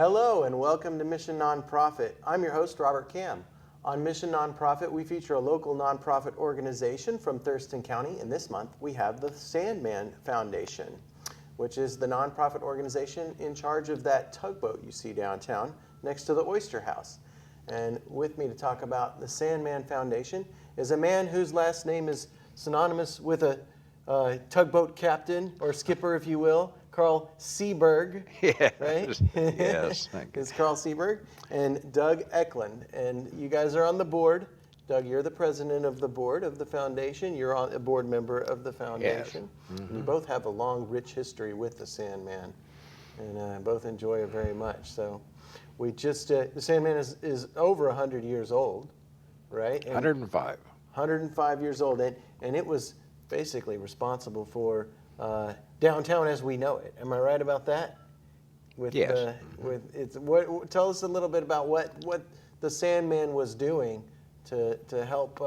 Hello and welcome to Mission Nonprofit. I'm your host, Robert Cam. On Mission Nonprofit, we feature a local nonprofit organization from Thurston County, and this month we have the Sandman Foundation, which is the nonprofit organization in charge of that tugboat you see downtown next to the Oyster House. And with me to talk about the Sandman Foundation is a man whose last name is synonymous with a tugboat captain, or skipper if you will, Carl Seaburg, Yes. right? Yes, thank you. It's Carl Seaburg and Doug Ecklund, and you guys are on the board. Doug, you're the president of the board of the foundation. You're a board member of the foundation. Yes. Mm-hmm. You both have a long, rich history with the Sandman, and both enjoy it very much. So, we just the Sandman is over 100 years old, right? And 105. 105 years old, and it was basically responsible for downtown as we know it. Am I right about that? With Yes. Tell us a little bit about what the Sandman was doing to help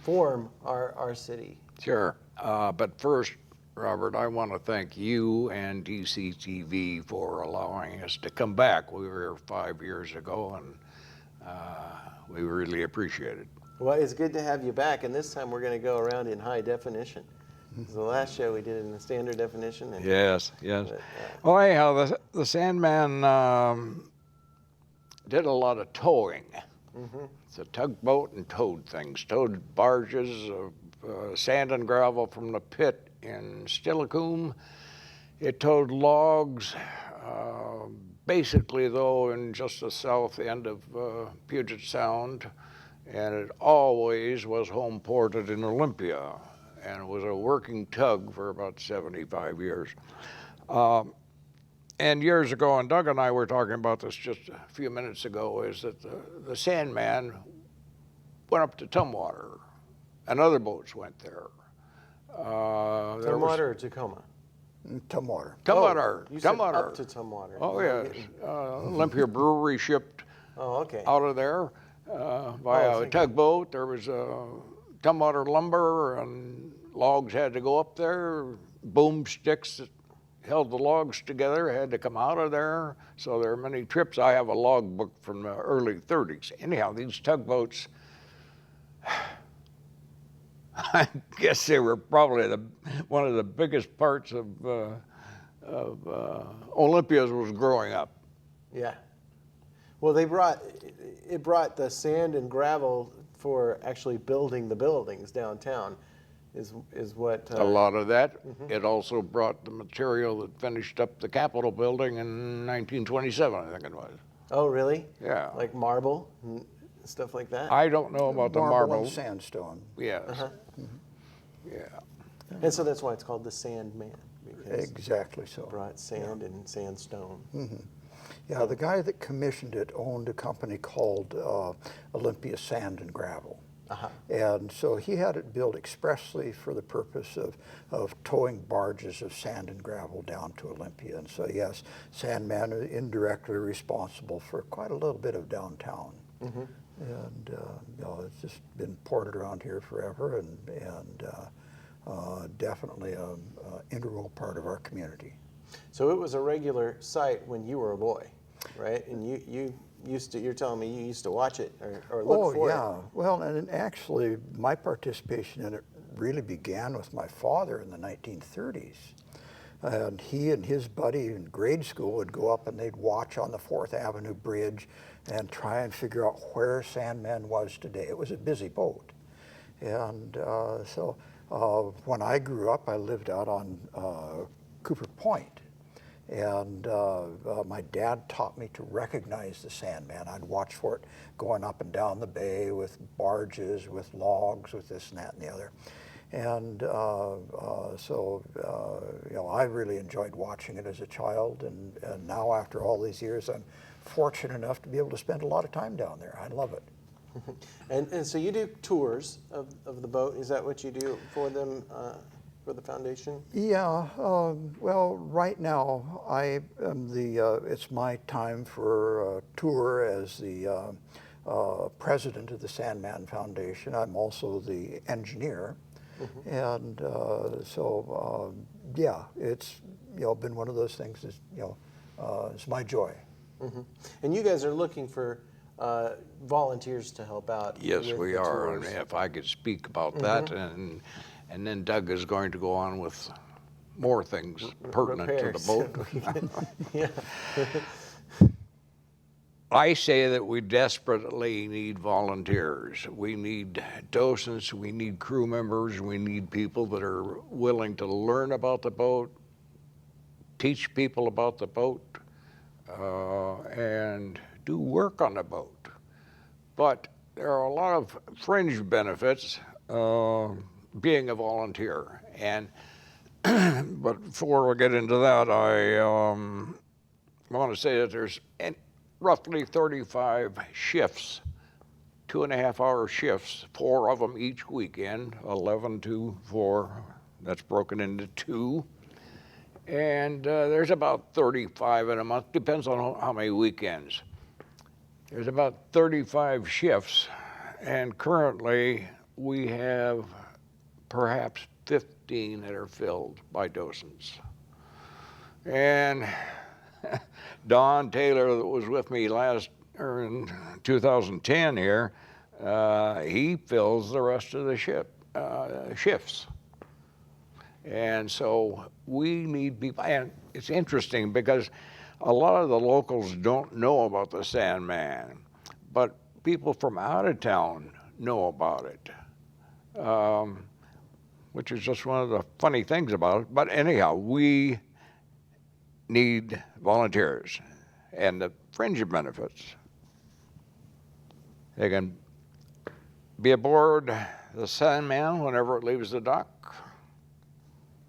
form our city. Sure. But first, Robert, I want to thank you and TCTV for allowing us to come back. We were here 5 years ago, and we really appreciate it. Well, it's good to have you back, and this time we're going to go around in high definition. The last show we did in the standard definition. And, Yes. But, Well, anyhow, the Sandman did a lot of towing. mm-hmm. It's a tugboat and towed things. Towed barges of sand and gravel from the pit in Steilacoom. It towed logs, basically, though, in just the south end of Puget Sound. And it always was home ported in Olympia. And it was a working tug for about 75 years. And years ago, and Doug and I were talking about this just a few minutes ago, is that the Sandman went up to Tumwater, and other boats went there. Tumwater or Tacoma? Tumwater. Tumwater. You said Tumwater. up to Tumwater. Oh, yes. Olympia Brewery shipped out of there via a tugboat. There was Tumwater lumber, and logs had to go up there. Boomsticks that held the logs together had to come out of there. So there are many trips. I have a log book from the early 30s. Anyhow, these tugboats, I guess they were probably one of the biggest parts of Olympia's was growing up. Yeah. Well, it brought the sand and gravel for actually building the buildings downtown, is what. A lot of that. Mm-hmm. It also brought the material that finished up the Capitol building in 1927, I think it was. Oh, really? Yeah. Like marble and stuff like that? I don't know about the marble. And sandstone. Yes. Mm-hmm. Yeah. And so that's why it's called the Sandman. Because Exactly so. it brought sand and sandstone. Mm-hmm. Yeah, the guy that commissioned it owned a company called Olympia Sand and Gravel. Uh-huh. And so he had it built expressly for the purpose of towing barges of sand and gravel down to Olympia. And so, yes, Sandman is indirectly responsible for quite a little bit of downtown. Mm-hmm. And it's just been ported around here forever, and definitely an integral part of our community. So it was a regular sight when you were a boy, right? And you're telling me you used to watch it or look for it. Oh, yeah. Well, and actually, my participation in it really began with my father in the 1930s. And he and his buddy in grade school would go up and they'd watch on the 4th Avenue Bridge and try and figure out where Sandman was today. It was a busy boat. And so when I grew up, I lived out on Cooper Point. And my dad taught me to recognize the Sandman. I'd watch for it going up and down the bay with barges, with logs, with this and that and the other. And I really enjoyed watching it as a child. And now after all these years, I'm fortunate enough to be able to spend a lot of time down there. I love it. And so you do tours of the boat. Is that what you do for them? For the foundation? Yeah, well, right now I am it's my time for a tour as the president of the Sandman Foundation. I'm also the engineer. Mm-hmm. And yeah, it's been one of those things that it's my joy. And you guys are looking for volunteers to help out. Yes, with we the are, tours. and if I could speak about that, and then Doug is going to go on with more things pertinent to the Repairs. boat. Yeah. I say that we desperately need volunteers. We need docents, we need crew members, we need people that are willing to learn about the boat, teach people about the boat, and do work on the boat. But there are a lot of fringe benefits being a volunteer. And but before we get into that, I want to say that there's roughly 35 shifts, 2.5-hour shifts, 4 of them each weekend, 11 to 4. That's broken into 2. And there's about 35 in a month, depends on how many weekends. There's about 35 shifts, and currently we have perhaps 15 that are filled by docents. And Don Taylor, that was with me in 2010 here, he fills the rest of the shifts. And so we need people, and it's interesting because a lot of the locals don't know about the Sandman, but people from out of town know about it, which is just one of the funny things about it. But anyhow, we need volunteers, and the fringe benefits. They can be aboard the Sandman whenever it leaves the dock.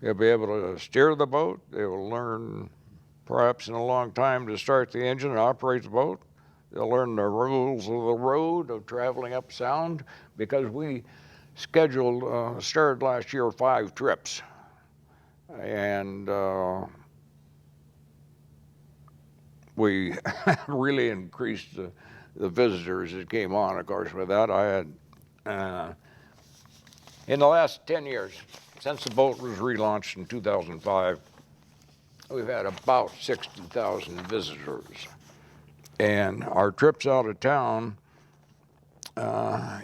They'll be able to steer the boat. They will learn, perhaps in a long time, to start the engine and operate the boat. They'll learn the rules of the road, of traveling up Sound, because we started last year 5 trips. And we really increased the visitors that came on. Of course, with that, I had, in the last 10 years, since the boat was relaunched in 2005, we've had about 60,000 visitors. And our trips out of town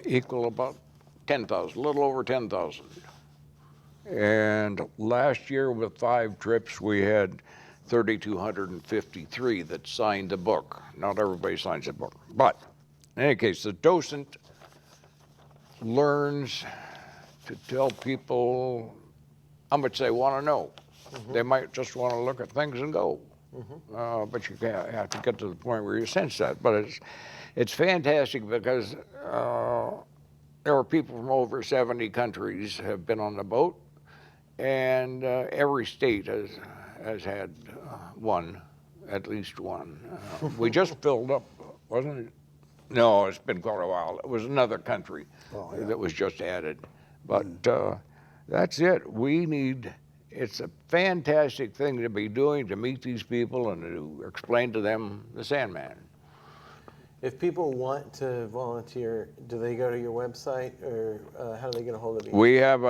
equal about 10,000, a little over 10,000. And last year with 5 trips, we had 3,253 that signed the book. Not everybody signs the book. But in any case, the docent learns to tell people how much they want to know. They might just want to look at things and go. But you have to get to the point where you sense that. But it's fantastic because there are people from over 70 countries have been on the boat, and every state has had one, at least one. We just filled up, wasn't it? No, it's been quite a while. It was another country that was just added. But that's it. It's a fantastic thing to be doing, to meet these people and to explain to them the Sandman. If people want to volunteer, do they go to your website, or how do they get a hold of you? We have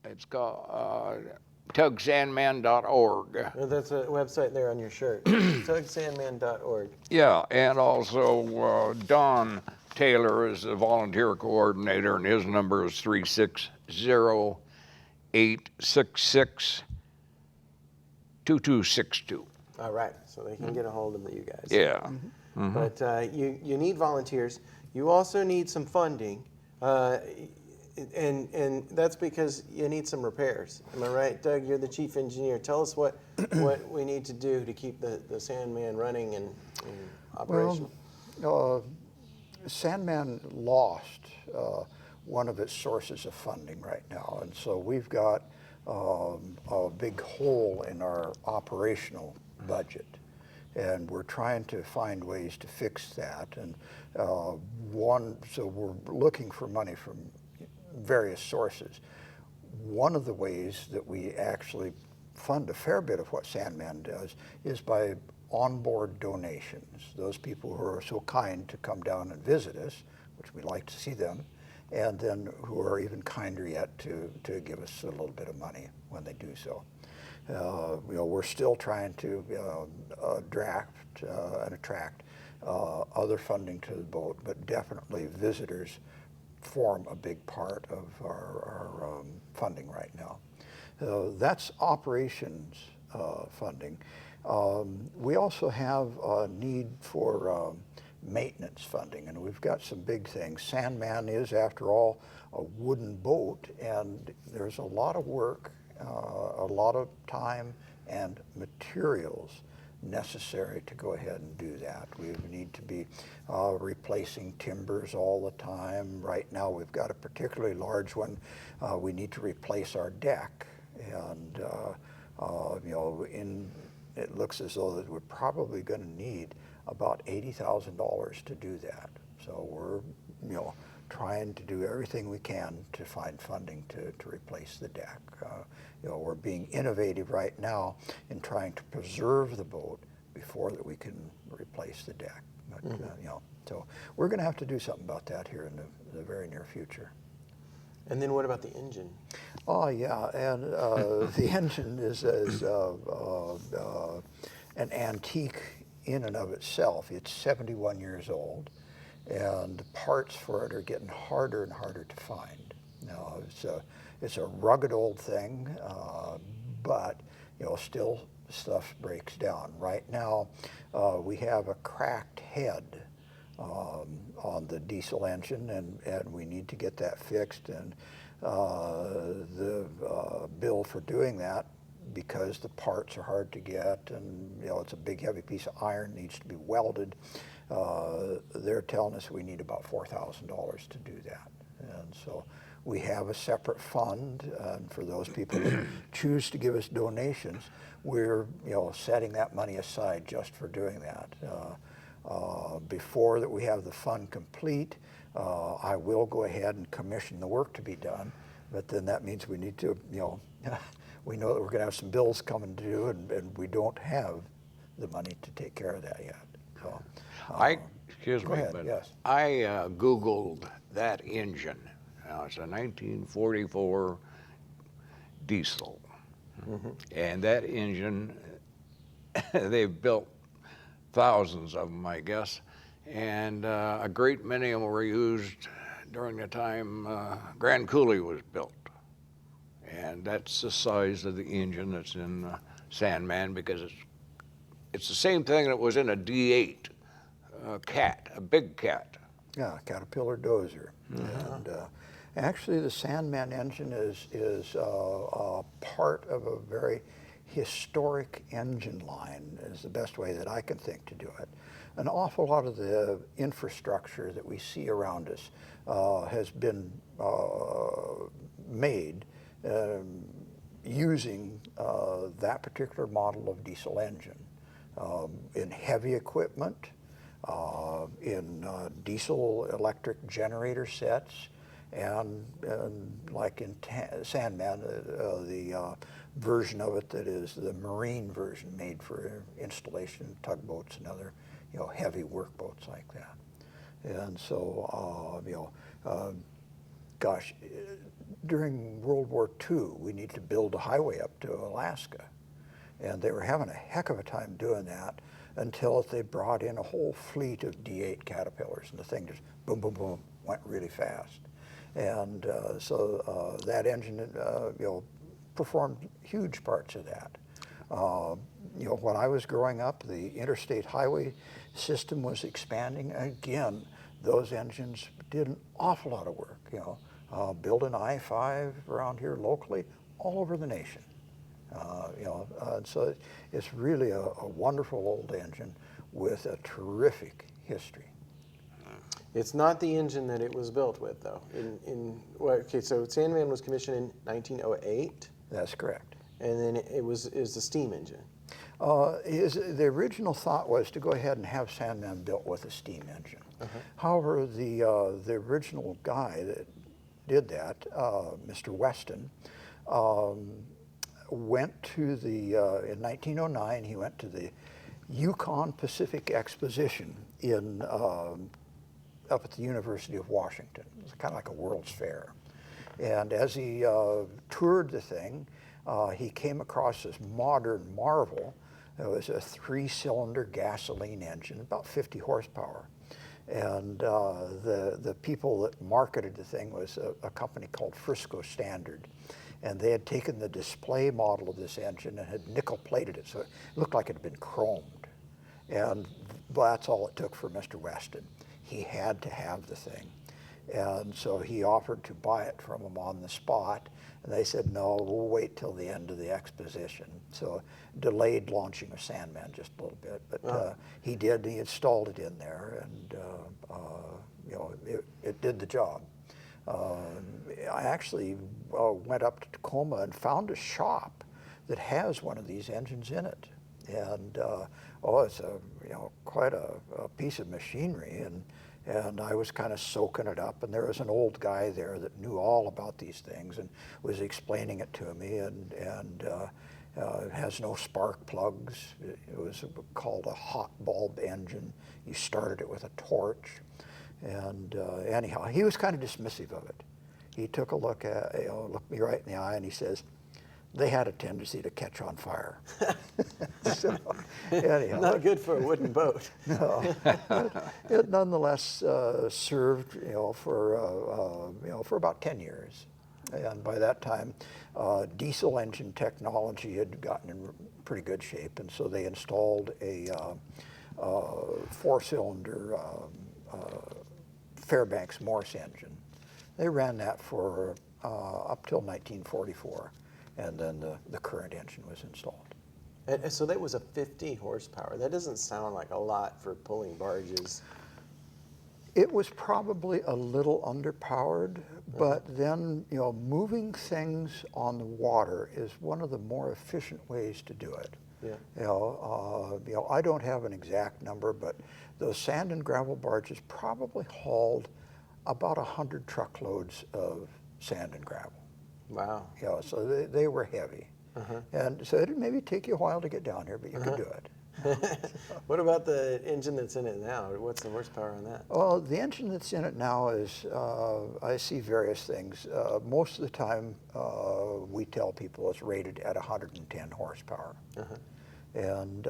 it's called tugsandman.org. That's a website there on your shirt, tugsandman.org. Yeah, and also Don Taylor is the volunteer coordinator, and his number is 360-866-2262. All right, so they can get a hold of you guys. Yeah. But you need volunteers. You also need some funding, and that's because you need some repairs. Am I right, Doug? You're the chief engineer. Tell us what we need to do to keep the Sandman running and operational. Well, Sandman lost one of its sources of funding right now, and so we've got a big hole in our operational budget. And we're trying to find ways to fix that. And so we're looking for money from various sources. One of the ways that we actually fund a fair bit of what Sandman does is by onboard donations. Those people who are so kind to come down and visit us, which we like to see them, and then who are even kinder yet to give us a little bit of money when they do so. We're still trying to attract other funding to the boat, but definitely visitors form a big part of our funding right now. That's operations funding. We also have a need for maintenance funding, and we've got some big things. Sandman is, after all, a wooden boat, and there's a lot of work, a lot of time and materials necessary to go ahead and do that. We need to be replacing timbers all the time. Right now we've got a particularly large one. We need to replace our deck, and it looks as though that we're probably going to need about $80,000 to do that. So we're trying to do everything we can to find funding to replace the deck. We're being innovative right now in trying to preserve the boat before that we can replace the deck. But, so we're going to have to do something about that here in the very near future. And then what about the engine? Oh yeah, and the engine is an antique in and of itself. It's 71 years old, and parts for it are getting harder and harder to find. Now, it's a rugged old thing, but still stuff breaks down. Right now, we have a cracked head on the diesel engine, and we need to get that fixed. And the bill for doing that, because the parts are hard to get, and it's a big heavy piece of iron, needs to be welded, they're telling us we need about $4,000 to do that. And so we have a separate fund, and for those people that choose to give us donations, we're setting that money aside just for doing that. Before that we have the fund complete, I will go ahead and commission the work to be done, but then that means we need to, we know that we're going to have some bills coming due, and we don't have the money to take care of that yet. So, excuse me, ahead, but yes. I Googled that engine. Now, it's a 1944 diesel, and that engine, they've built thousands of them, I guess, and a great many of them were used during the time Grand Coulee was built. And that's the size of the engine that's in Sandman, because it's the same thing that was in a D8 Cat, a big Cat. Yeah, Caterpillar dozer. And actually the Sandman engine is part of a very historic engine line, is the best way that I can think to do it. An awful lot of the infrastructure that we see around us has been made using that particular model of diesel engine in heavy equipment, in diesel electric generator sets, and like in Sandman, the version of it that is the marine version made for installation in tugboats and other heavy workboats like that. And so gosh, during World War II, we needed to build a highway up to Alaska. And they were having a heck of a time doing that until they brought in a whole fleet of D8 Caterpillars, and the thing just boom, boom, boom, went really fast. And so that engine, performed huge parts of that. When I was growing up, the interstate highway system was expanding. Again, those engines did an awful lot of work, building I-5 around here locally, all over the nation. So it's really a wonderful old engine with a terrific history. It's not the engine that it was built with, though. Okay, so Sandman was commissioned in 1908. That's correct. And then it was a steam engine. The original thought was to go ahead and have Sandman built with a steam engine. However, the original guy that did that, Mr. Weston, went to the, in 1909, he went to the Yukon Pacific Exposition in, up at the University of Washington. It was kind of like a World's Fair. And as he toured the thing, he came across this modern marvel. It was a 3-cylinder gasoline engine, about 50 horsepower. And the people that marketed the thing was a company called Frisco Standard. And they had taken the display model of this engine and had nickel plated it, so it looked like it had been chromed. And that's all it took for Mr. Weston. He had to have the thing. And so he offered to buy it from them on the spot. And they said, no, we'll wait till the end of the exposition. So delayed launching of Sandman just a little bit. But he did, he installed it in there, and it did the job. I actually went up to Tacoma and found a shop that has one of these engines in it. And it's quite a piece of machinery. And I was kind of soaking it up, and there was an old guy there that knew all about these things and was explaining it to me, and it has no spark plugs. It was called a hot bulb engine. You started it with a torch. And anyhow, he was kind of dismissive of it. He took a look looked me right in the eye, and he says, they had a tendency to catch on fire. So, anyhow, not good for a wooden boat. No, it nonetheless served, for about 10 years, and by that time, diesel engine technology had gotten in pretty good shape, and so they installed a 4-cylinder Fairbanks Morse engine. They ran that for up till 1944. And then the current engine was installed. And so that was a 50 horsepower. That doesn't sound like a lot for pulling barges. It was probably a little underpowered, but then, moving things on the water is one of the more efficient ways to do it. Yeah. I don't have an exact number, but those sand and gravel barges probably hauled about 100 truckloads of sand and gravel. Wow. So they were heavy. And so it'd maybe take you a while to get down here, but you could do it. What about the engine that's in it now? What's the horsepower on that? Well, the engine that's in it now is, I see various things. Most of the time, we tell people it's rated at 110 horsepower. And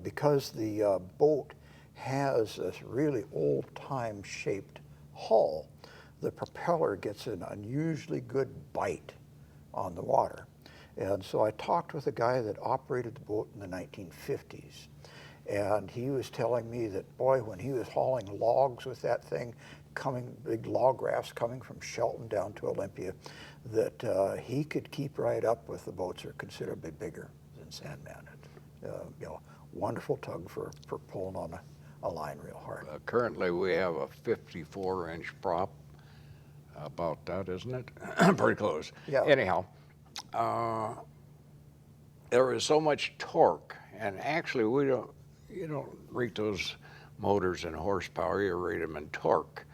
because the boat has this really old-time shaped hull, the propeller gets an unusually good bite on the water. And so I talked with a guy that operated the boat in the 1950s, and he was telling me that, boy, when he was hauling logs with that thing, big log rafts coming from Shelton down to Olympia, that he could keep right up with the boats that are considerably bigger than Sandman. Wonderful tug for pulling on a line real hard. Currently, we have a 54-inch prop. About that, isn't it? Pretty close. Yeah. Anyhow, there is so much torque, and actually you don't rate those motors in horsepower, you rate them in torque.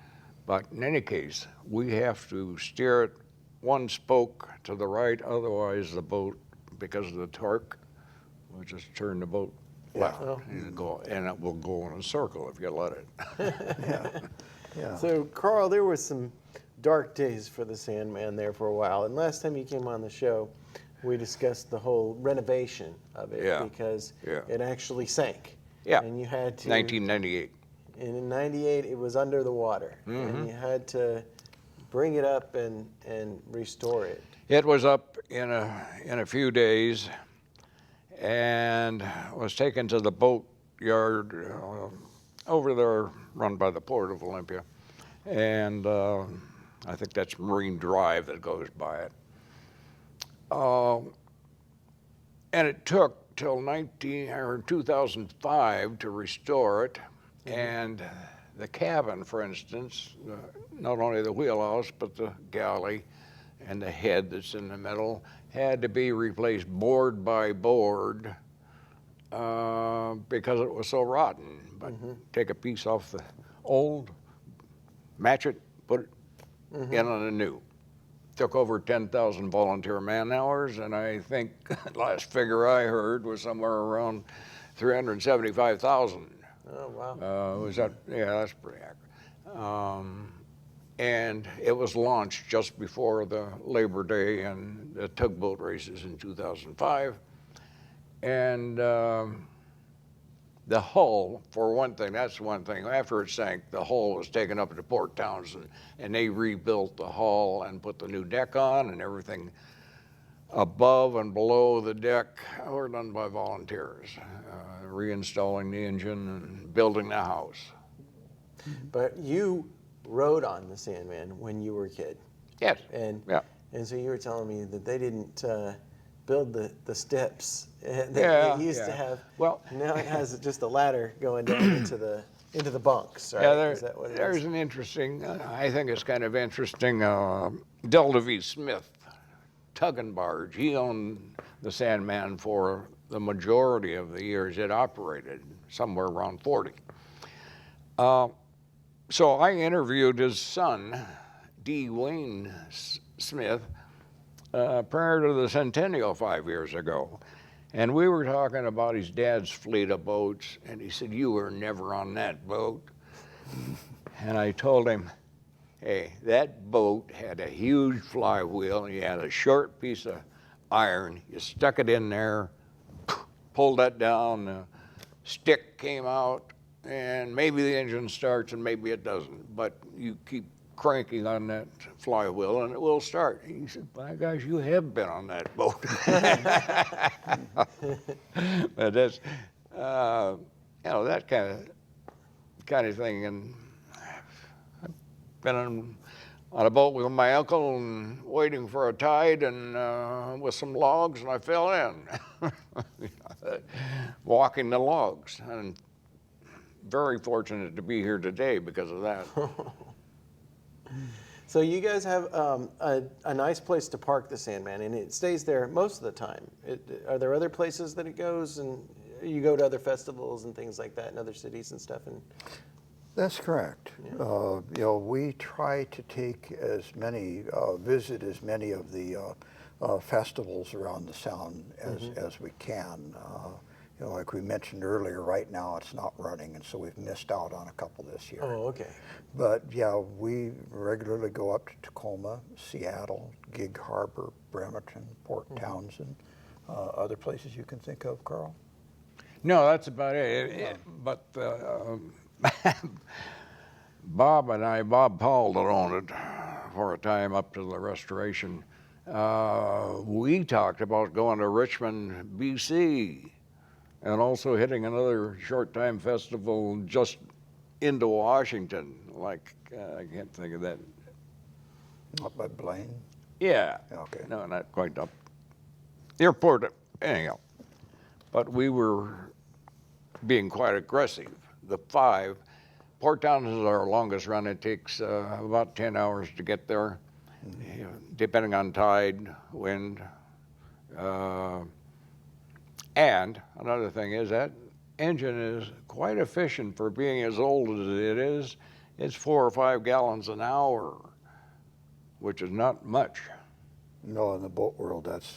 But in any case, we have to steer it one spoke to the right, otherwise the boat, because of the torque, will just turn the boat left, and it will go in a circle if you let it. Yeah. So, Carl, there was some dark days for the Sandman there for a while. And last time you came on the show, we discussed the whole renovation of it because it actually sank. Yeah. And you had to. 1998. And in '98, it was under the water, and you had to bring it up and restore it. It was up in a few days, and was taken to the boat yard over there, run by the Port of Olympia, and I think that's Marine Drive that goes by it. And it took till 2005 to restore it, and the cabin, for instance, not only the wheelhouse but the galley and the head that's in the middle had to be replaced board by board because it was so rotten. But take a piece off the old, match it, put it in on the new. Took over 10,000 volunteer man hours, and I think last figure I heard was somewhere around 375,000. Oh, wow. Was that? Yeah, that's pretty accurate. and it was launched just before the Labor Day and the tugboat races in 2005. And the hull, for one thing, that's one thing. After it sank, the hull was taken up to Port Townsend, and they rebuilt the hull and put the new deck on, and everything above and below the deck were done by volunteers, reinstalling the engine and building the house. But you rode on the Sandman when you were a kid. Yes. And yeah. And so you were telling me that they didn't build the steps that Yeah, they used yeah. to have. Well, now it has just a ladder going down into the bunks, right? yeah, Is that what it there's is? an interesting, I think it's kind of interesting, Delta V. Smith, tug and barge. He owned the Sandman for the majority of the years it operated, somewhere around 40. So I interviewed his son, D. Wayne Smith, prior to the centennial 5 years ago. And we were talking about his dad's fleet of boats, and he said, "You were never on that boat." And I told him, "Hey, that boat had a huge flywheel, and you had a short piece of iron. You stuck it in there, pulled that down, the stick came out, and maybe the engine starts and maybe it doesn't, but you keep cranking on that flywheel and it will start." He said, "My gosh, you have been on that boat." But that's, that kind of thing. And I've been on a boat with my uncle and waiting for a tide and with some logs, and I fell in, walking the logs. And very fortunate to be here today because of that. So you guys have a nice place to park the Sandman, and it stays there most of the time. Are there other places that it goes, and you go to other festivals and things like that in other cities and stuff? And That's correct. Yeah. We try to take visit as many of the festivals around the Sound as we can. Like we mentioned earlier, right now it's not running, and so we've missed out on a couple this year. Oh, okay. But yeah, we regularly go up to Tacoma, Seattle, Gig Harbor, Bremerton, Port Townsend, other places you can think of, Carl? No, that's about it. But Bob Powell that owned it for a time up to the restoration, we talked about going to Richmond, BC, and also hitting another short-time festival just into Washington, like, I can't think of that. Up by Blaine? Yeah. Okay. No, not quite up. Airport, anyhow. But we were being quite aggressive. The 5, Port Townsend is our longest run. It takes about 10 hours to get there, depending on tide, wind. And another thing is that engine is quite efficient for being as old as it is. It's 4 or 5 gallons an hour, which is not much. No, in the boat world, that's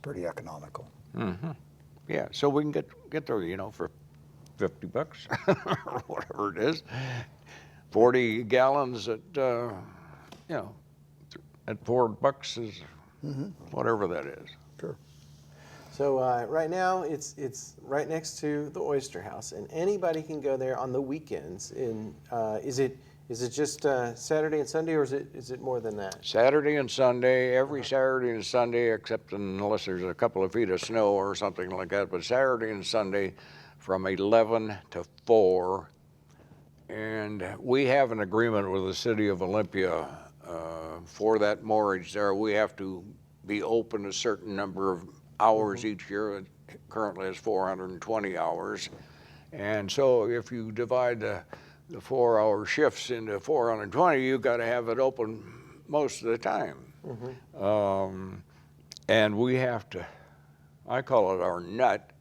pretty economical. Mm-hmm. Yeah, so we can get there, for $50 or whatever it is. 40 gallons at $4 is whatever that is. Sure. So right now it's right next to the Oyster House, and anybody can go there on the weekends. Is it just Saturday and Sunday, or is it more than that? Saturday and Sunday, every Saturday and Sunday, except unless there's a couple of feet of snow or something like that. But Saturday and Sunday, from 11 to 4, and we have an agreement with the city of Olympia for that moorage there. We have to be open a certain number of hours each year. It currently is 420 hours. And so if you divide the 4-hour shifts into 420, you've got to have it open most of the time. And we have to, I call it our nut,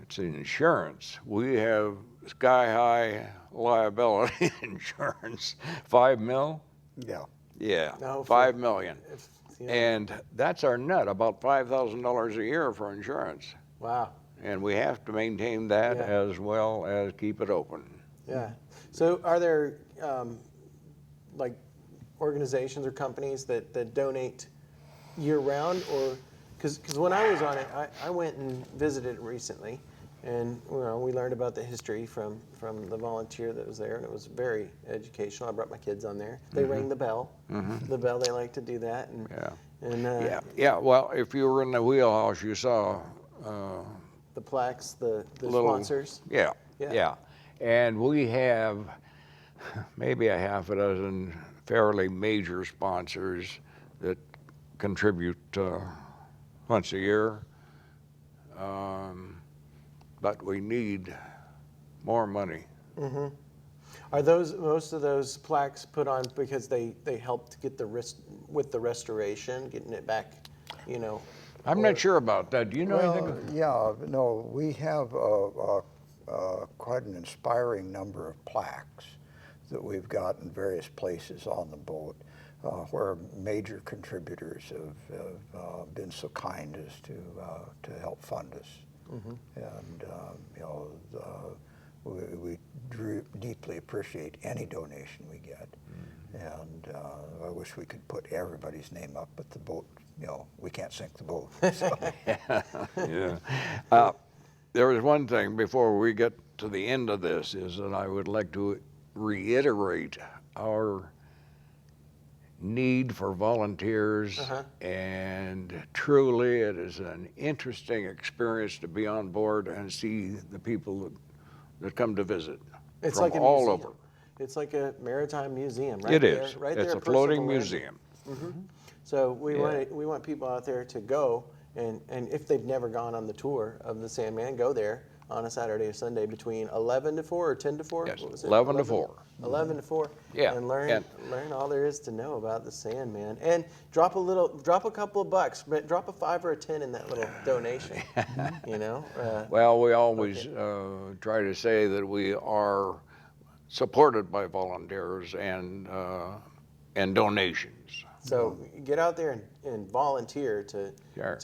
it's insurance. We have sky-high liability insurance, $5 million. Yeah. Yeah, No, $5 million. Yeah. And that's our nut, about $5,000 a year for insurance. Wow. And we have to maintain that Yeah. as well as keep it open. Yeah. So are there like organizations or companies that donate year round, or because when I was on it, I went and visited recently, and we learned about the history from the volunteer that was there, and it was very educational. I brought my kids on there. They rang the bell. The bell, they like to do that. And, yeah. Well, if you were in the wheelhouse, you saw the plaques, the little sponsors. Yeah. And we have maybe a half a dozen fairly major sponsors that contribute once a year. But we need more money. Are most of those plaques put on because they helped get with the restoration, getting it back, I'm not sure about that. Do you know anything? Yeah, no, we have quite an inspiring number of plaques that we've got in various places on the boat where major contributors have been so kind as to help fund us. And we deeply appreciate any donation we get. And I wish we could put everybody's name up, but the boat, we can't sink the boat. So. Yeah. There is one thing before we get to the end of this, is that I would like to reiterate our need for volunteers, and truly it is an interesting experience to be on board and see the people that come to visit from like all museum. over. It's like a maritime museum, right? It is. Right It's there a floating museum. So we want people out there to go, and if they've never gone on the tour of the Sandman, go there on a Saturday or Sunday between 11 to 4 or 10 to 4? Yes, What was it? 11 to 4. 11 to 4. Yeah, And learn all there is to know about the Sandman. And drop a couple of bucks, but drop a 5 or a 10 in that little donation. Well, we always try to say that we are supported by volunteers and donations. So get out there and volunteer to Sure.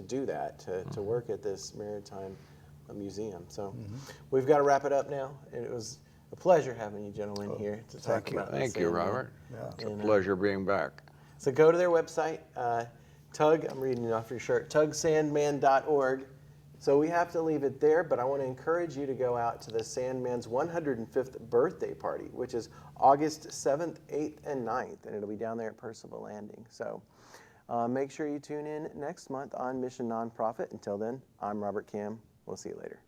do that, to work at this maritime museum. So we've got to wrap it up now. And it was a pleasure having you gentlemen here to talk about this. Thank you, Robert. Yeah. It's a pleasure being back. So go to their website, Tug, I'm reading it off your shirt, tugsandman.org. So we have to leave it there, but I want to encourage you to go out to the Sandman's 105th birthday party, which is August 7th, 8th, and 9th, and it'll be down there at Percival Landing. So make sure you tune in next month on Mission Nonprofit. Until then, I'm Robert Cam. We'll see you later.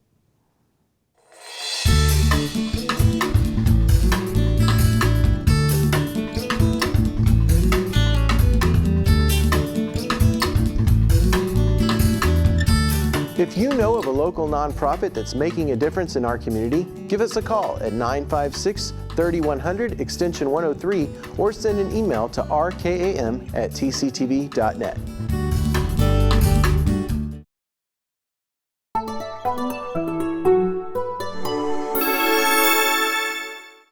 If you know of a local nonprofit that's making a difference in our community, give us a call at 956-3100 extension 103 or send an email to rkam@tctv.net.